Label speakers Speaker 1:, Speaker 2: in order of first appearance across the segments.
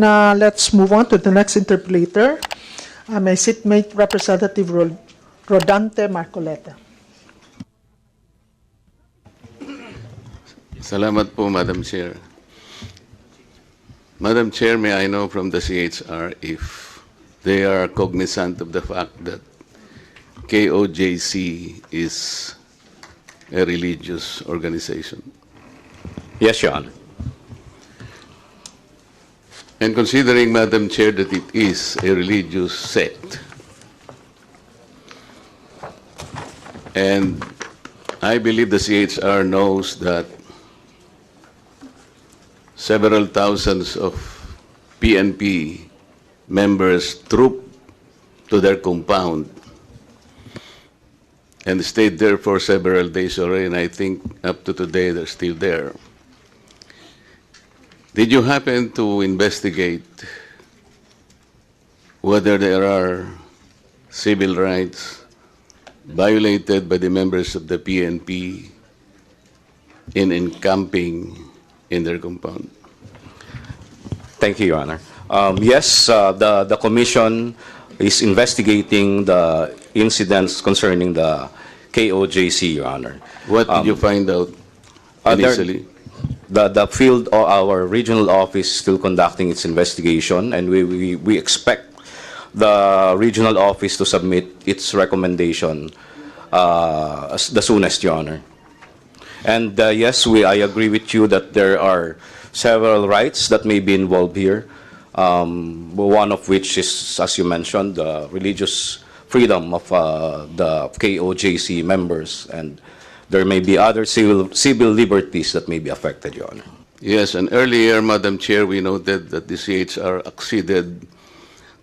Speaker 1: then let's move on to the next interpolator, my seatmate Representative Rodante Marcoleta.
Speaker 2: Salamat po, Madam Chair. Madam Chair, may I know from the CHR if they are cognizant of the fact that KOJC is a religious organization?
Speaker 3: Yes, Your Honor.
Speaker 2: And considering, Madam Chair, that it is a religious sect, and I believe the CHR knows that several thousands of PNP members trooped to their compound and stayed there for several days already, and I think up to today they're still there. Did you happen to investigate whether there are civil rights violated by the members of the PNP in encamping in their compound?
Speaker 3: Thank you, Your Honor. Yes, the Commission is investigating the incidents concerning the KOJC, Your Honor.
Speaker 2: What did you find out initially?
Speaker 3: The field or our regional office is still conducting its investigation, and we expect the regional office to submit its recommendation the soonest, Your Honor. And yes, I agree with you that there are several rights that may be involved here. One of which is, as you mentioned, the religious freedom of the KOJC members, and there may be other civil liberties that may be affected, Your Honor.
Speaker 2: Yes, and earlier, Madam Chair, we noted that the CHR acceded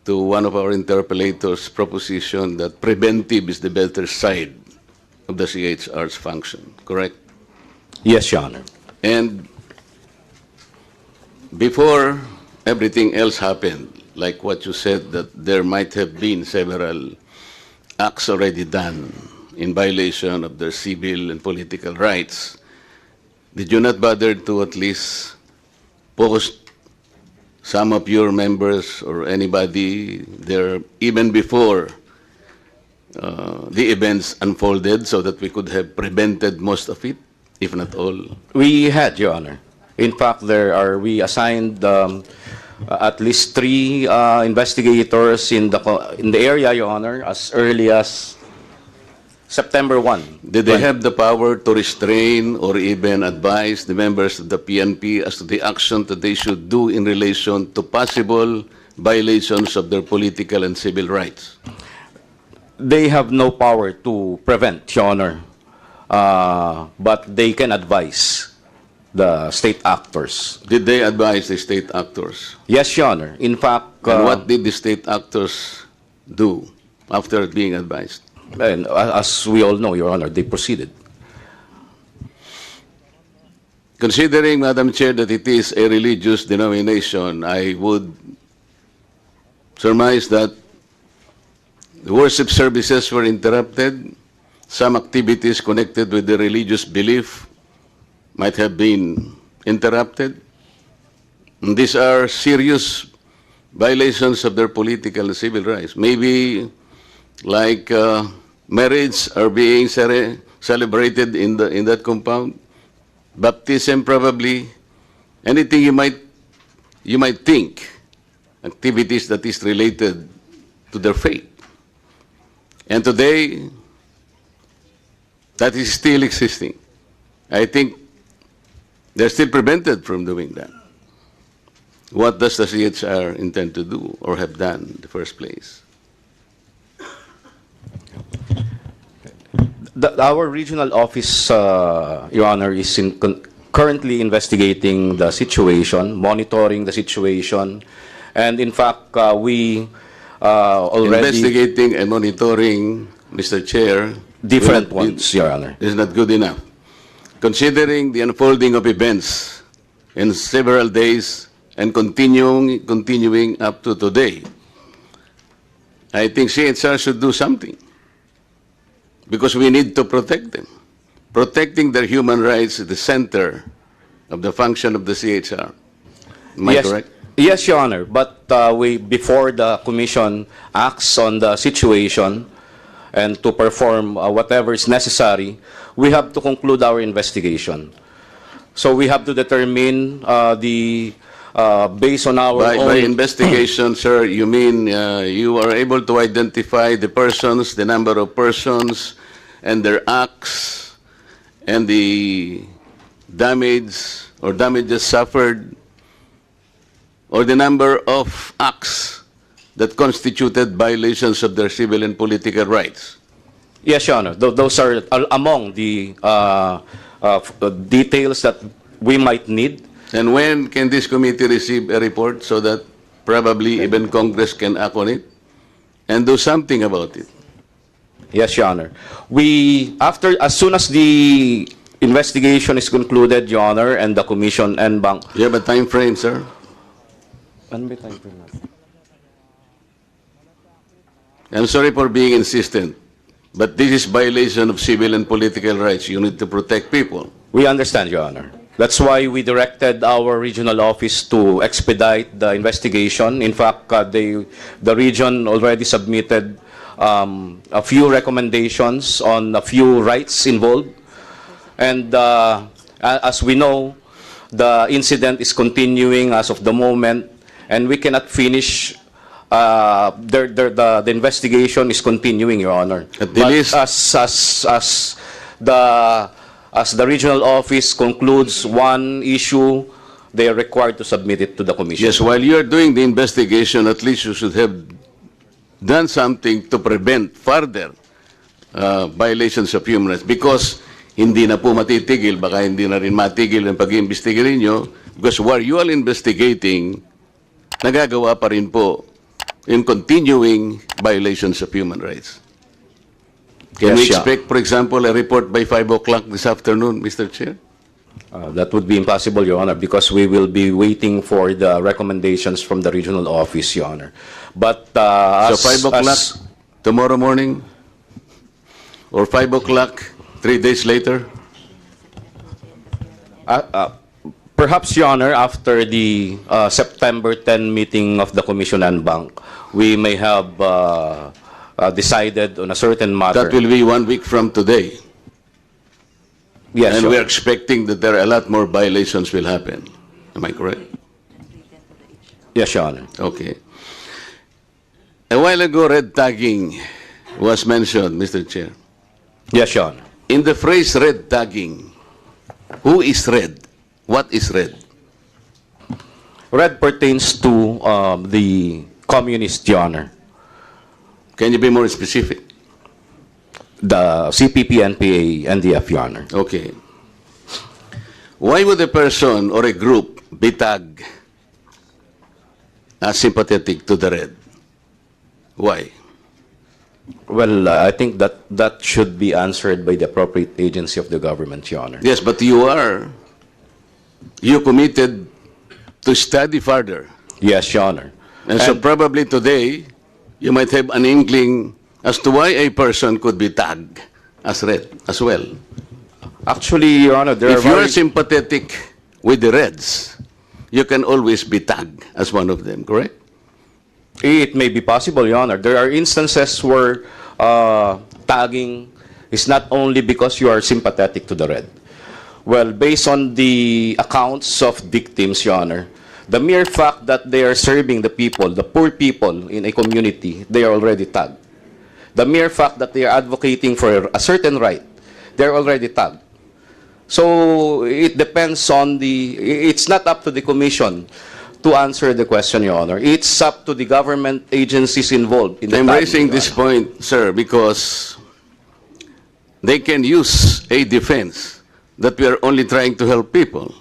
Speaker 2: to one of our interpellators' proposition that preventive is the better side of the CHR's function, correct?
Speaker 3: Yes, Your Honor.
Speaker 2: And before everything else happened, like what you said, that there might have been several acts already done in violation of their civil and political rights, did you not bother to at least post some of your members or anybody there even before the events unfolded so that we could have prevented most of it, if not all?
Speaker 3: We had, Your Honor. In fact, we assigned at least 3 investigators in the area, Your Honor, as early as September 1.
Speaker 2: Did they have the power to restrain or even advise the members of the PNP as to the action that they should do in relation to possible violations of their political and civil rights?
Speaker 3: They have no power to prevent, Your Honor, but they can advise the state actors.
Speaker 2: Did they advise the state actors?
Speaker 3: Yes, Your Honor. In fact,
Speaker 2: And what did the state actors do after being advised?
Speaker 3: and as we all know, Your Honor, they proceeded.
Speaker 2: Considering, Madam Chair, that it is a religious denomination, I would surmise that the worship services were interrupted. Some activities connected with the religious belief might have been interrupted. And these are serious violations of their political and civil rights. Maybe like marriage are being celebrated in that compound, baptism probably, anything you might think, activities that is related to their faith. And today, that is still existing. I think they're still prevented from doing that. What does the CHR intend to do or have done in the first place?
Speaker 3: Our regional office, Your Honor, is currently investigating the situation, monitoring the situation, and in fact, we already
Speaker 2: investigating and monitoring, Mr. Chair,
Speaker 3: different ones, Your Honor.
Speaker 2: is not good enough. Considering the unfolding of events in several days and continuing up to today, I think CHR should do something because we need to protect them. Protecting their human rights is the center of the function of the CHR. Am I correct?
Speaker 3: Yes, Your Honor, but before the commission acts on the situation and to perform whatever is necessary, we have to conclude our investigation. So we have to determine based on our
Speaker 2: By
Speaker 3: own...
Speaker 2: investigation, sir, you mean you are able to identify the persons, the number of persons, and their acts, and the damage or damages suffered, or the number of acts that constituted violations of their civil and political rights?
Speaker 3: Yes, Your Honor. Those are among the details that we might need.
Speaker 2: And when can this committee receive a report so that probably even Congress can act on it and do something about it?
Speaker 3: Yes, Your Honor. As soon as the investigation is concluded, Your Honor, and the commission and bank...
Speaker 2: You have a time frame, sir?
Speaker 3: Ano ba time frame natin?
Speaker 2: I'm sorry for being insistent, but this is violation of civil and political rights. You need to protect people.
Speaker 3: We understand, Your Honor. That's why we directed our regional office to expedite the investigation. In fact, the region already submitted a few recommendations on a few rights involved. And as we know, the incident is continuing as of the moment, and we cannot finish. The investigation is continuing, Your Honor.
Speaker 2: At the least,
Speaker 3: as the regional office concludes one issue, they are required to submit it to the commission.
Speaker 2: yes, while you are doing the investigation, at least you should have done something to prevent further violations of human rights. Because hindi na po matitigil, baka hindi na rin matigil ang pag-iimbestigahin nyo. Because while you are investigating, nagagawa pa rin po in continuing violations of human rights. Can we
Speaker 3: Yes, yeah.
Speaker 2: expect, for example, a report by 5 o'clock this afternoon, Mr. Chair?
Speaker 3: That would be impossible, Your Honor, because we will be waiting for the recommendations from the regional office, Your Honor. But
Speaker 2: So 5 o'clock tomorrow morning? Or 5 o'clock 3 days later?
Speaker 3: Perhaps, Your Honor, after the September 10 meeting of the Commission and Bank, we may have decided on a certain matter.
Speaker 2: That will be 1 week from today.
Speaker 3: Yes,
Speaker 2: And
Speaker 3: Your
Speaker 2: we're
Speaker 3: Honor.
Speaker 2: expecting that there are a lot more violations will happen. Am I correct?
Speaker 3: Yes, Your Honor.
Speaker 2: Okay. A while ago, red tagging was mentioned, Mr. Chair.
Speaker 3: Yes, Your Honor.
Speaker 2: In the phrase red tagging, who is red? What is red?
Speaker 3: Red pertains to the communist, Your Honor.
Speaker 2: Can you be more specific?
Speaker 3: The CPP, NPA, NDF, Your Honor.
Speaker 2: Okay. Why would a person or a group be tagged as sympathetic to the red? Why?
Speaker 3: Well, I think that should be answered by the appropriate agency of the government, Your Honor.
Speaker 2: Yes, but you committed to study further.
Speaker 3: Yes, Your Honor.
Speaker 2: And so probably today, you might have an inkling as to why a person could be tagged as red as well.
Speaker 3: Actually, Your Honor, there
Speaker 2: If
Speaker 3: are
Speaker 2: you are
Speaker 3: very...
Speaker 2: sympathetic with the Reds, you can always be tagged as one of them, correct?
Speaker 3: It may be possible, Your Honor. There are instances where tagging is not only because you are sympathetic to the red. Well, based on the accounts of victims, Your Honor, the mere fact that they are serving the people, the poor people in a community, they are already tagged. The mere fact that they are advocating for a certain right, they are already tagged. So it depends on it's not up to the commission to answer the question, Your Honor. It's up to the government agencies involved in the
Speaker 2: I'm
Speaker 3: tagging,
Speaker 2: raising
Speaker 3: Your
Speaker 2: this
Speaker 3: Honor.
Speaker 2: point, sir, because they can use a defense that we are only trying to help people.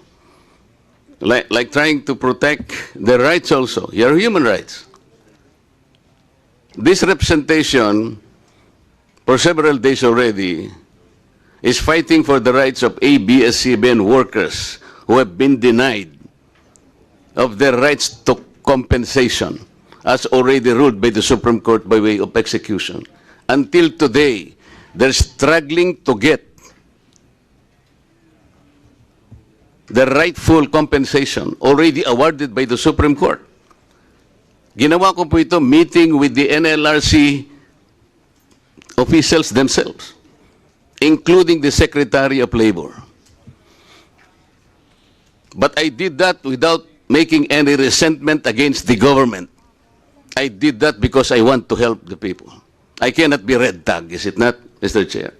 Speaker 2: Like trying to protect their rights also, your human rights. This representation, for several days already, is fighting for the rights of ABS-CBN workers who have been denied of their rights to compensation, as already ruled by the Supreme Court by way of execution. Until today, they're struggling to get the rightful compensation already awarded by the Supreme Court. Ginawa ko po ito meeting with the NLRC officials themselves, including the Secretary of Labor. But I did that without making any resentment against the government. I did that because I want to help the people. I cannot be red tag, is it not, Mr. Chair?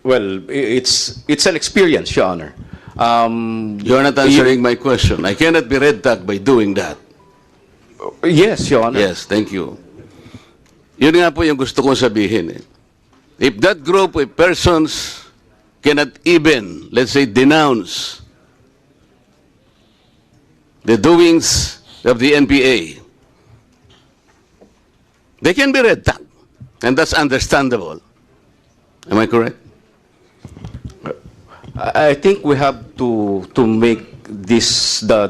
Speaker 3: Well, it's an experience, Your Honor.
Speaker 2: You're not answering my question. I cannot be red tag by doing that.
Speaker 3: Yes, Your Honor.
Speaker 2: Yes, thank you. Yun nga po yung gusto kong sabihin. If that group of persons cannot even, let's say, denounce the doings of the NPA, they can be red tag. And that's understandable. Am I correct?
Speaker 3: I think we have to make this the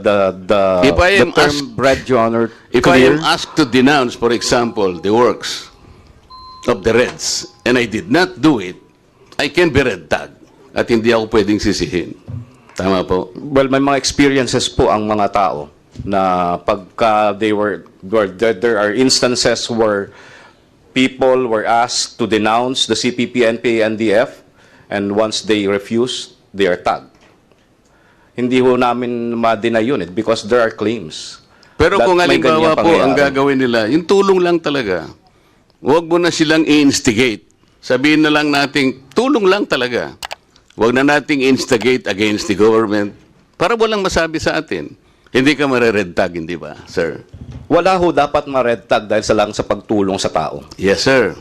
Speaker 2: If I am
Speaker 3: term
Speaker 2: asked-
Speaker 3: red, Your Honor,
Speaker 2: If I
Speaker 3: clear.
Speaker 2: am asked to denounce, for example, the works of the Reds, and I did not do it, I can be red tag. At hindi ako pwedeng sisihin. Tama po?
Speaker 3: Well, may mga experiences po ang mga tao na pagka there are instances where people were asked to denounce the CPP, NPA, NDF, and once they refuse, they are tagged. Hindi ho namin ma-deny yun because there are claims.
Speaker 2: Pero
Speaker 3: that
Speaker 2: kung
Speaker 3: may
Speaker 2: halimbawa
Speaker 3: ganyang
Speaker 2: po ang
Speaker 3: pangyayari.
Speaker 2: gagawin nila, yung tulong lang talaga. Huwag mo na silang i-instigate. Sabihin na lang nating tulong lang talaga. Huwag na nating instigate against the government para walang masabi sa atin. Hindi ka mare-red tag, hindi ba, sir?
Speaker 3: Wala ho dapat ma-red tag dahil sa pagtulong sa tao.
Speaker 2: Yes, sir.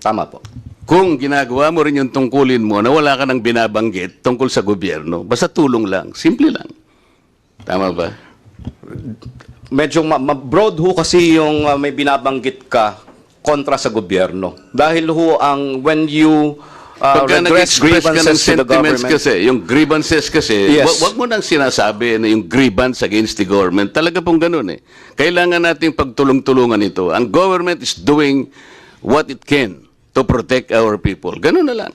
Speaker 3: Tama po.
Speaker 2: Kung ginagawa mo rin yung tungkulin mo na wala ka nang binabanggit tungkol sa gobyerno, basta tulong lang. Simple lang. Tama ba?
Speaker 3: Medyo broad ho kasi yung may binabanggit ka kontra sa gobyerno. Dahil ho when you
Speaker 2: Pagka
Speaker 3: redress
Speaker 2: nag-express ka ng
Speaker 3: grievances to the
Speaker 2: sentiments
Speaker 3: government,
Speaker 2: kasi, yung grievances kasi,
Speaker 3: Yes.
Speaker 2: wag mo nang sinasabi na yung grievance against the government. Talaga pong ganun eh. Kailangan nating pagtulong-tulungan ito. Ang government is doing what it can to protect our people. Ganun na lang.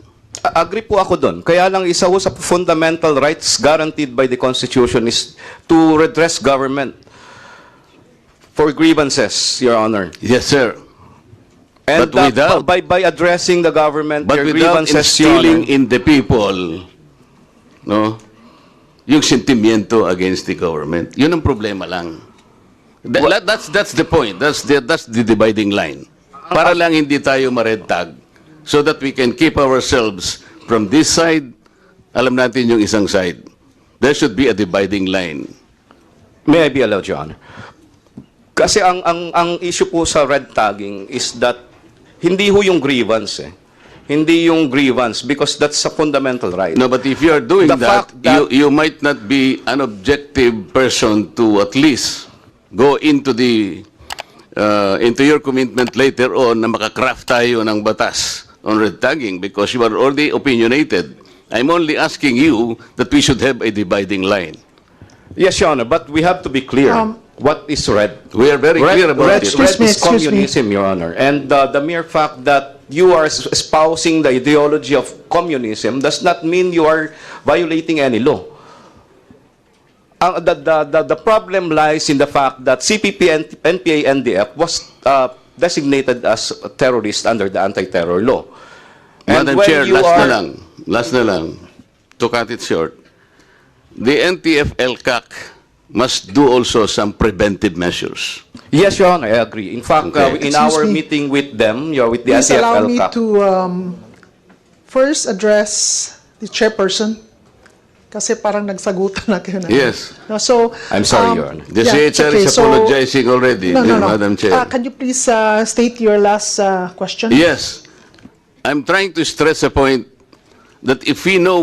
Speaker 3: agree po ako doon. Kaya lang isa ho sa fundamental rights guaranteed by the Constitution is to redress government for grievances, Your Honor.
Speaker 2: Yes, sir.
Speaker 3: And
Speaker 2: But without-
Speaker 3: by addressing the government,
Speaker 2: But
Speaker 3: their
Speaker 2: without
Speaker 3: grievances, Your
Speaker 2: instilling
Speaker 3: Honor,
Speaker 2: in the people, no, yung sentimiento against the government, yun ang problema lang. That's the point. That's the dividing line. Para lang hindi tayo ma-red tag so that we can keep ourselves from this side, alam natin yung isang side. There should be a dividing line.
Speaker 3: may I be allowed, Your Honor? Kasi ang issue po sa red tagging is that hindi ho yung grievance eh. Hindi yung grievance because that's a fundamental right.
Speaker 2: No, but if you are doing
Speaker 3: The
Speaker 2: that,
Speaker 3: fact that-
Speaker 2: you might not be an objective person to at least go into your commitment later on na makakraft tayo ng batas on red tagging because you are already opinionated. I'm only asking you that we should have a dividing line.
Speaker 3: Yes, Your Honor, but we have to be clear. What is red?
Speaker 2: We are very clear about
Speaker 3: red,
Speaker 2: it.
Speaker 3: red
Speaker 1: Excuse me,
Speaker 3: is
Speaker 1: excuse me.
Speaker 3: communism, Your Honor. And the mere fact that you are espousing the ideology of communism does not mean you are violating any law. The problem lies in the fact that CPP and NPA NDF was designated as a terrorist under the anti-terror law. And
Speaker 2: Madam
Speaker 3: when
Speaker 2: Chair,
Speaker 3: you are-
Speaker 2: last na lang, to cut it short, the NTF-LCAC must do also some preventive measures.
Speaker 3: Yes, Your Honor, I agree. In fact,
Speaker 2: Okay.
Speaker 3: in
Speaker 1: Excuse
Speaker 3: our
Speaker 1: me.
Speaker 3: meeting with them, with the
Speaker 1: Please allow me
Speaker 3: NTF-LCAC,
Speaker 1: to first address the chairperson kasi parang nagsagutan na kayo na.
Speaker 2: Yes.
Speaker 1: So,
Speaker 3: I'm sorry, Your Honor.
Speaker 2: The
Speaker 1: yeah, it's
Speaker 2: CHR
Speaker 1: okay.
Speaker 2: is apologizing already,
Speaker 1: No, no, no.
Speaker 2: Madam Chair.
Speaker 1: Can you please state your last question?
Speaker 2: Yes. I'm trying to stress a point that if we know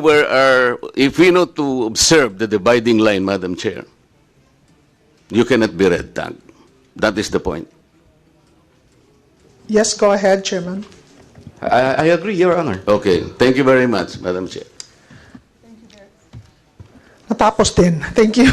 Speaker 2: to observe the dividing line, Madam Chair, you cannot be red tagged. That is the point.
Speaker 1: Yes, go ahead, Chairman.
Speaker 3: I agree, Your Honor.
Speaker 2: Okay. Thank you very much, Madam Chair.
Speaker 1: Natapos din. Thank you.